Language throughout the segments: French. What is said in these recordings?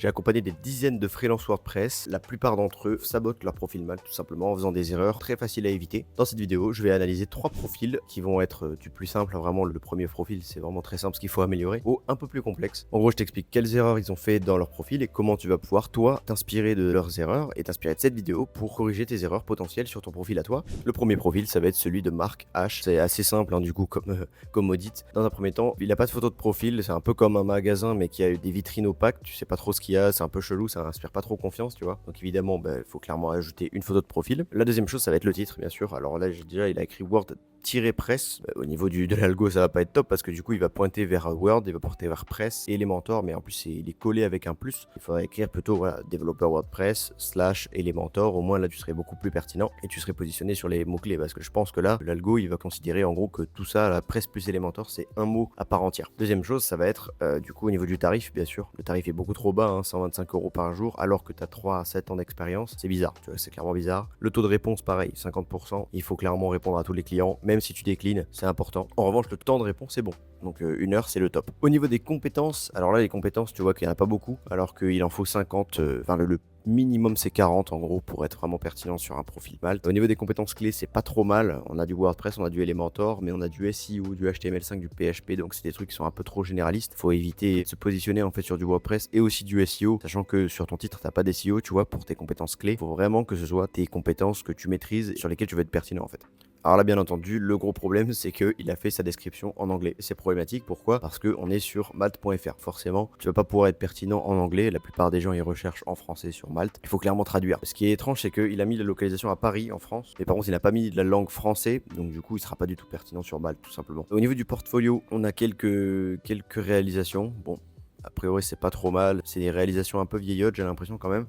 J'ai accompagné des dizaines de freelance WordPress. La plupart d'entre eux sabotent leur profil mal tout simplement en faisant des erreurs très faciles à éviter. Dans cette vidéo, je vais analyser 3 profils qui vont être du plus simple, vraiment le premier profil, c'est vraiment très simple ce qu'il faut améliorer, au un peu plus complexe. En gros, je t'explique quelles erreurs ils ont fait dans leur profil et comment tu vas pouvoir toi t'inspirer de leurs erreurs et t'inspirer de cette vidéo pour corriger tes erreurs potentielles sur ton profil à toi. Le premier profil, ça va être celui de Marc H. C'est assez simple du coup comme audit. Dans un premier temps, il n'a pas de photo de profil, c'est un peu comme un magasin mais qui a des vitrines opaques, tu sais pas trop ce qu'il y a, c'est un peu chelou, ça inspire pas trop confiance, tu vois. Donc évidemment, il faut clairement ajouter une photo de profil. La deuxième chose, ça va être le titre, bien sûr. Alors là, il a écrit Word-Press. Au niveau de l'algo, ça va pas être top parce que du coup, il va pointer vers Word, il va pointer vers Press et Elementor, mais en plus, il est collé avec un plus. Il faudrait écrire plutôt, voilà, développeur WordPress / Elementor. Au moins, là, tu serais beaucoup plus pertinent et tu serais positionné sur les mots-clés parce que je pense que là, l'algo, il va considérer en gros que tout ça, la Press plus Elementor, c'est un mot à part entière. Deuxième chose, ça va être du coup au niveau du tarif, bien sûr. Le tarif est beaucoup trop bas, 125 € par jour, alors que tu as 3 à 7 ans d'expérience. C'est bizarre, tu vois, c'est clairement bizarre. Le taux de réponse, pareil, 50%. Il faut clairement répondre à tous les clients, même si tu déclines, c'est important. En revanche, le temps de réponse est bon. Donc 1 heure, c'est le top. Au niveau des compétences, alors là, les compétences, tu vois qu'il n'y en a pas beaucoup, alors qu'il en faut 50, le minimum c'est 40 en gros pour être vraiment pertinent sur un profil Malte. Au niveau des compétences clés, c'est pas trop mal. On a du WordPress, on a du Elementor, mais on a du SEO, du HTML5, du PHP, donc c'est des trucs qui sont un peu trop généralistes. Faut éviter de se positionner en fait sur du WordPress et aussi du SEO, sachant que sur ton titre, t'as pas d'SEO, tu vois, pour tes compétences clés. Faut vraiment que ce soit tes compétences que tu maîtrises et sur lesquelles tu veux être pertinent en fait. Alors là, bien entendu, le gros problème, c'est qu'il a fait sa description en anglais. C'est problématique. Pourquoi? Parce qu'on est sur malte.fr. Forcément, tu vas pas pouvoir être pertinent en anglais. La plupart des gens, ils recherchent en français sur Malte. Il faut clairement traduire. Ce qui est étrange, c'est qu'il a mis la localisation à Paris, en France. Mais par contre, il n'a pas mis la langue français. Donc, du coup, il sera pas du tout pertinent sur Malte, tout simplement. Au niveau du portfolio, on a quelques réalisations. Bon, a priori, c'est pas trop mal. C'est des réalisations un peu vieillottes, j'ai l'impression quand même.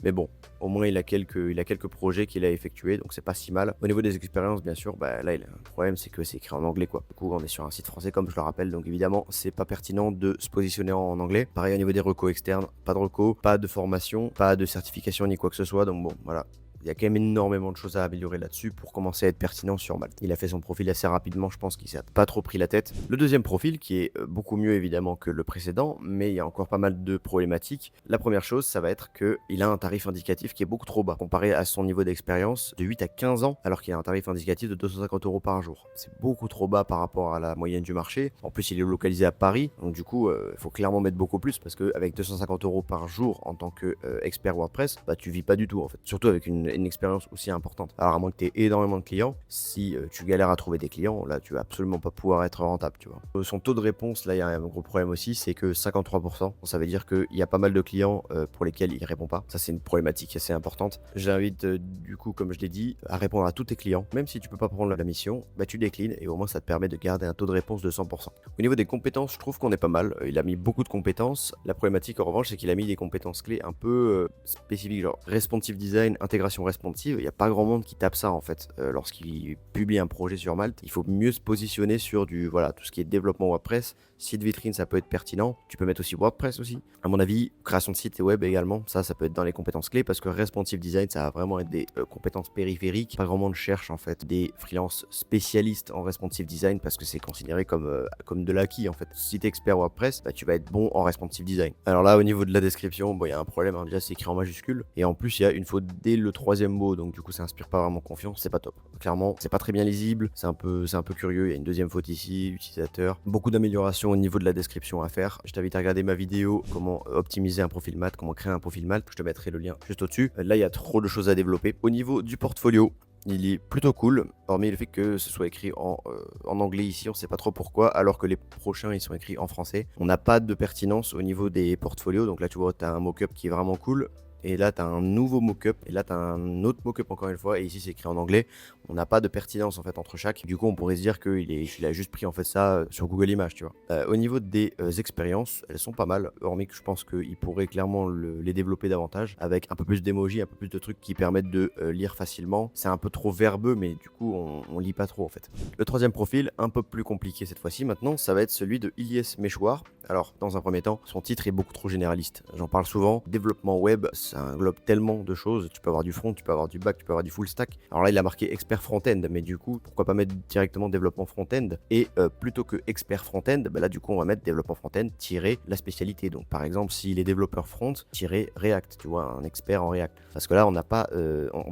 Mais bon, au moins il a quelques projets qu'il a effectués, donc c'est pas si mal. Au niveau des expériences, bien sûr, là il a un problème, c'est que c'est écrit en anglais quoi. Du coup, on est sur un site français comme je le rappelle, donc évidemment, c'est pas pertinent de se positionner en anglais. Pareil au niveau des recos externes, pas de recos, pas de formation, pas de certification ni quoi que ce soit, donc bon, voilà. Il y a quand même énormément de choses à améliorer là-dessus pour commencer à être pertinent sur Malte. Il a fait son profil assez rapidement, je pense qu'il s'est pas trop pris la tête. Le deuxième profil, qui est beaucoup mieux évidemment que le précédent, mais il y a encore pas mal de problématiques. La première chose, ça va être qu'il a un tarif indicatif qui est beaucoup trop bas, comparé à son niveau d'expérience de 8 à 15 ans, alors qu'il a un tarif indicatif de 250 € par jour. C'est beaucoup trop bas par rapport à la moyenne du marché. En plus, il est localisé à Paris, donc du coup, il faut clairement mettre beaucoup plus, parce qu'avec 250 € par jour en tant qu'expert WordPress, tu vis pas du tout en fait. Surtout avec une expérience aussi importante. Alors à moins que tu aies énormément de clients, si tu galères à trouver des clients, là tu vas absolument pas pouvoir être rentable, tu vois. Son taux de réponse, là il y a un gros problème aussi, c'est que 53%, ça veut dire qu'il y a pas mal de clients pour lesquels il répond pas. Ça c'est une problématique assez importante. J'invite du coup, comme je l'ai dit, à répondre à tous tes clients. Même si tu peux pas prendre la mission, tu déclines et au moins ça te permet de garder un taux de réponse de 100%. Au niveau des compétences, je trouve qu'on est pas mal. Il a mis beaucoup de compétences. La problématique en revanche, c'est qu'il a mis des compétences clés un peu spécifiques, genre responsive design, intégration responsive. Il n'y a pas grand monde qui tape ça en fait lorsqu'il publie un projet sur Malte. Il faut mieux se positionner sur tout ce qui est développement WordPress. Site vitrine, ça peut être pertinent. Tu peux mettre aussi WordPress aussi. À mon avis, création de site et web également, ça peut être dans les compétences clés parce que responsive design, ça va vraiment être des compétences périphériques. Pas grand monde cherche en fait des freelances spécialistes en responsive design parce que c'est considéré comme de l'acquis en fait. Si t'es expert WordPress, tu vas être bon en responsive design. Alors là, au niveau de la description, il y a un problème. Déjà, c'est écrit en majuscule et en plus, il y a une faute dès le troisième mot, donc du coup, ça inspire pas vraiment confiance. C'est pas top. Clairement, c'est pas très bien lisible. C'est un peu curieux. Il y a une deuxième faute ici, utilisateur. Beaucoup d'améliorations au niveau de la description à faire. Je t'invite à regarder ma vidéo comment optimiser un profil Malte, comment créer un profil Malte. Je te mettrai le lien juste au-dessus. Là, il y a trop de choses à développer. Au niveau du portfolio, il est plutôt cool, hormis le fait que ce soit écrit en anglais ici, on sait pas trop pourquoi, alors que les prochains ils sont écrits en français. On n'a pas de pertinence au niveau des portfolios, donc là tu vois, tu as un mock-up qui est vraiment cool. Et là, tu as un nouveau mock-up. Et là, tu as un autre mock-up encore une fois. Et ici, c'est écrit en anglais. On n'a pas de pertinence en fait entre chaque. Du coup, on pourrait se dire qu'il a juste pris en fait ça sur Google Images, tu vois. Au niveau des expériences, elles sont pas mal. Hormis que je pense qu'il pourrait clairement les développer davantage avec un peu plus d'emojis, un peu plus de trucs qui permettent de lire facilement. C'est un peu trop verbeux, mais du coup, on lit pas trop en fait. Le troisième profil, un peu plus compliqué cette fois-ci maintenant, ça va être celui de Ilyes Meshwar. Alors, dans un premier temps, son titre est beaucoup trop généraliste. J'en parle souvent. Développement web, ça englobe tellement de choses. Tu peux avoir du front, tu peux avoir du back, tu peux avoir du full stack. Alors là, il a marqué expert front-end, mais du coup, pourquoi pas mettre directement développement front-end? Et plutôt que expert front-end, bah là, du coup, on va mettre développement front-end tiré la spécialité. Donc, par exemple, s'il est développeur front, tiré React, tu vois, un expert en React. Parce que là, on va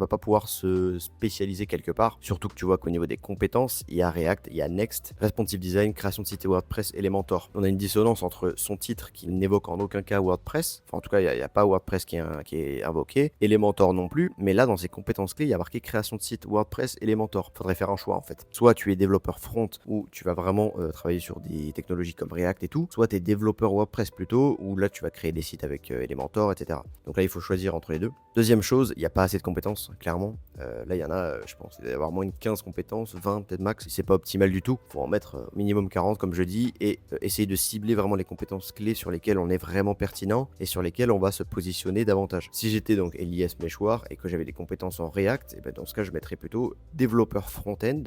pas pouvoir se spécialiser quelque part. Surtout que tu vois qu'au niveau des compétences, il y a React, il y a Next, responsive design, création de site WordPress, Elementor. On a une dissonance entre son titre qui n'évoque en aucun cas WordPress. Enfin, en tout cas, il n'y a pas WordPress qui est invoqué. Elementor non plus. Mais là, dans ses compétences clés, il y a marqué création de site WordPress, Elementor. Faudrait faire un choix en fait. Soit tu es développeur front où tu vas vraiment travailler sur des technologies comme React et tout. Soit tu es développeur WordPress plutôt où là, tu vas créer des sites avec Elementor, etc. Donc là, il faut choisir entre les deux. Deuxième chose, il n'y a pas assez de compétences, clairement. Là, il y en a, je pense, il va y avoir moins de 15 compétences, 20 peut-être max. C'est pas optimal du tout. Il faut en mettre minimum 40, comme je dis, et essayer de cibler vraiment les compétences clés sur lesquelles on est vraiment pertinent et sur lesquelles on va se positionner davantage. Si j'étais donc Elias Meshwar et que j'avais des compétences en React, et ben dans ce cas, je mettrais plutôt développeur front-end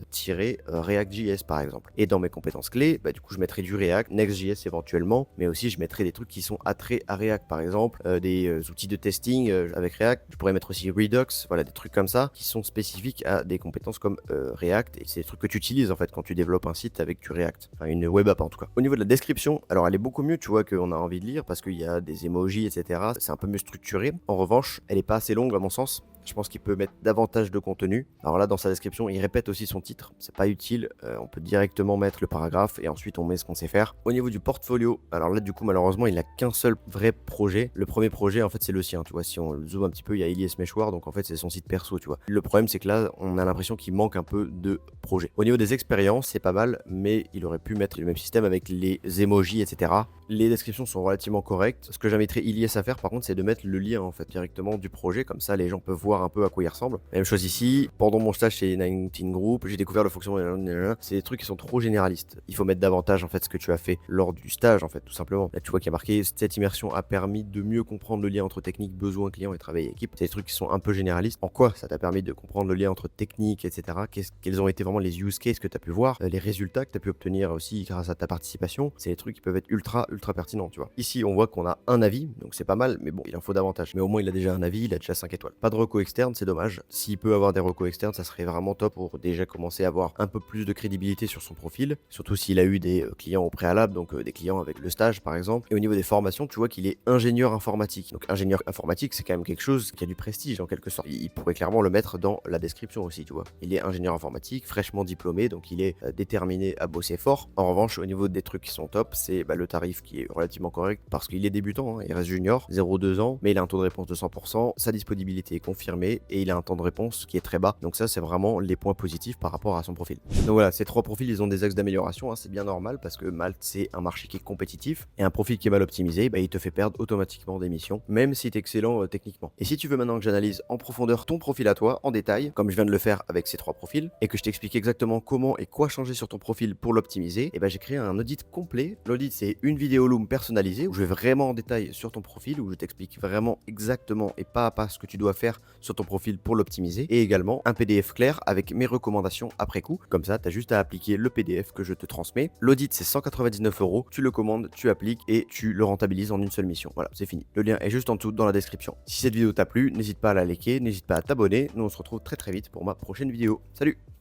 React.js par exemple. Et dans mes compétences clés, bah, du coup, je mettrais du React, Next.js éventuellement, mais aussi je mettrais des trucs qui sont attraits à React, par exemple, des outils de testing avec React. Je pourrais mettre aussi Redux, voilà, des trucs comme ça qui sont spécifiques à des compétences comme React, et c'est des trucs que tu utilises en fait quand tu développes un site avec du React, enfin une web app en tout cas. Au niveau de la description, alors elle est beaucoup mieux, tu vois, qu'on a envie de lire parce qu'il y a des emojis, etc. C'est un peu mieux structuré. En revanche, elle est pas assez longue à mon sens. Je pense qu'il peut mettre davantage de contenu. Alors là, dans sa description, il répète aussi son titre. C'est pas utile. On peut directement mettre le paragraphe et ensuite on met ce qu'on sait faire. Au niveau du portfolio, alors là, du coup, malheureusement, il a qu'un seul vrai projet. Le premier projet, en fait, c'est le sien. Tu vois, si on le zoome un petit peu, il y a Elias Meshwar. Donc en fait, c'est son site perso, tu vois. Le problème, c'est que là, on a l'impression qu'il manque un peu de projet. Au niveau des expériences, c'est pas mal, mais il aurait pu mettre le même système avec les emojis, etc. Les descriptions sont relativement correctes. Ce que j'inviterais Elias à faire, par contre, c'est de mettre le lien en fait directement du projet. Comme ça, les gens peuvent voir un peu à quoi il ressemble. Même chose ici. Pendant mon stage chez 19 Group, j'ai découvert le fonctionnement. C'est des trucs qui sont trop généralistes. Il faut mettre davantage en fait ce que tu as fait lors du stage, en fait, tout simplement. Là, tu vois qu'il y a marqué cette immersion a permis de mieux comprendre le lien entre technique, besoin, client et travail équipe. C'est des trucs qui sont un peu généralistes. En quoi ça t'a permis de comprendre le lien entre technique, etc. Quels ont été vraiment les use cases que tu as pu voir, les résultats que tu as pu obtenir aussi grâce à ta participation. C'est des trucs qui peuvent être ultra pertinent, tu vois. Ici, on voit qu'on a un avis, donc c'est pas mal, mais bon, il en faut davantage. Mais au moins, il a déjà un avis, il a déjà 5 étoiles. Pas de reco externe, c'est dommage. S'il peut avoir des recos externes, ça serait vraiment top pour déjà commencer à avoir un peu plus de crédibilité sur son profil, surtout s'il a eu des clients au préalable, donc des clients avec le stage, par exemple. Et au niveau des formations, tu vois qu'il est ingénieur informatique. Donc, ingénieur informatique, c'est quand même quelque chose qui a du prestige, en quelque sorte. Il pourrait clairement le mettre dans la description aussi, tu vois. Il est ingénieur informatique, fraîchement diplômé, donc il est déterminé à bosser fort. En revanche, au niveau des trucs qui sont top, c'est le tarif qui est relativement correct parce qu'il est débutant, hein, il reste junior, 0,2 ans, mais il a un taux de réponse de 100%, sa disponibilité est confirmée et il a un temps de réponse qui est très bas. Donc ça, c'est vraiment les points positifs par rapport à son profil. Donc voilà, ces trois profils, ils ont des axes d'amélioration, hein, c'est bien normal parce que Malte, c'est un marché qui est compétitif et un profil qui est mal optimisé, il te fait perdre automatiquement des missions, même si tu es excellent techniquement. Et si tu veux maintenant que j'analyse en profondeur ton profil à toi, en détail, comme je viens de le faire avec ces trois profils, et que je t'explique exactement comment et quoi changer sur ton profil pour l'optimiser, j'ai créé un audit complet. L'audit, c'est une vidéo Loom personnalisée où je vais vraiment en détail sur ton profil, où je t'explique vraiment exactement et pas à pas ce que tu dois faire sur ton profil pour l'optimiser, et également un PDF clair avec mes recommandations après coup. Comme ça, tu as juste à appliquer le PDF que je te transmets. L'audit, c'est 199 €. Tu le commandes, tu appliques et tu le rentabilises en une seule mission. Voilà, c'est fini. Le lien est juste en dessous dans la description. Si cette vidéo t'a plu, n'hésite pas à la liker, n'hésite pas à t'abonner. Nous, on se retrouve très vite pour ma prochaine vidéo. Salut!